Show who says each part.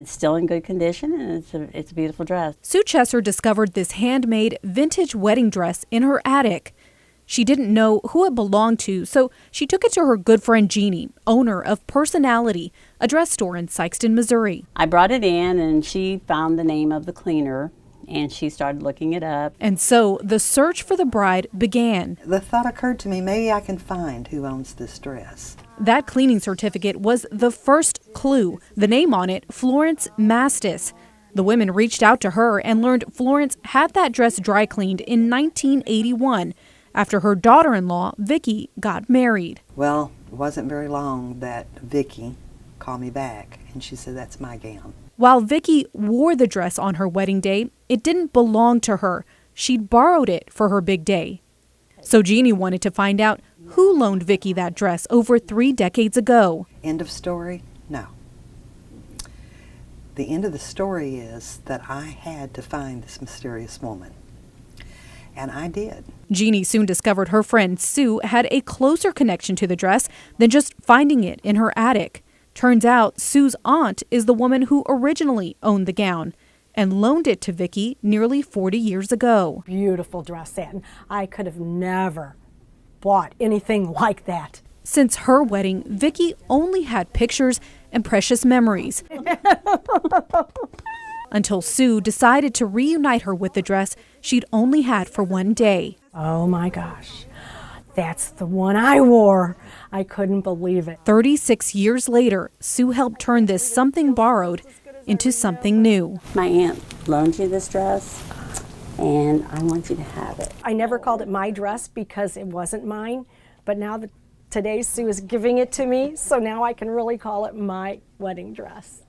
Speaker 1: It's still in good condition, and it's a beautiful dress.
Speaker 2: Sue Chesser discovered this handmade vintage wedding dress in her attic. She didn't know who it belonged to, so she took it to her good friend Jeannie, owner of Personality, a dress store in Sikeston, Missouri.
Speaker 1: I brought it in, and she found the name of the cleaner, and she started looking it up.
Speaker 2: And so the search for the bride began.
Speaker 3: The thought occurred to me, maybe I can find who owns this dress.
Speaker 2: That cleaning certificate was the first clue. The name on it, Florence Mastis. The women reached out to her and learned Florence had that dress dry cleaned in 1981 after her daughter-in-law, Vicki, got married.
Speaker 3: Well, it wasn't very long that Vicki called me back, and she said, "That's my gown."
Speaker 2: While Vicki wore the dress on her wedding day, it didn't belong to her. She'd borrowed it for her big day. So Jeannie wanted to find out who loaned Vicki that dress over 3 decades ago.
Speaker 3: End of story? No. The end of the story is that I had to find this mysterious woman. And I did.
Speaker 2: Jeannie soon discovered her friend Sue had a closer connection to the dress than just finding it in her attic. Turns out Sue's aunt is the woman who originally owned the gown and loaned it to Vicki nearly 40 years ago.
Speaker 4: Beautiful dress satin. I could have never bought anything like that.
Speaker 2: Since her wedding, Vicki only had pictures and precious memories. Until Sue decided to reunite her with the dress she'd only had for one day.
Speaker 4: Oh my gosh, that's the one I wore. I couldn't believe it.
Speaker 2: 36 years later, Sue helped turn this something borrowed into something new.
Speaker 1: My aunt loaned you this dress, and I want you to have it.
Speaker 4: I never called it my dress because it wasn't mine, but now that today Sue is giving it to me, so now I can really call it my wedding dress.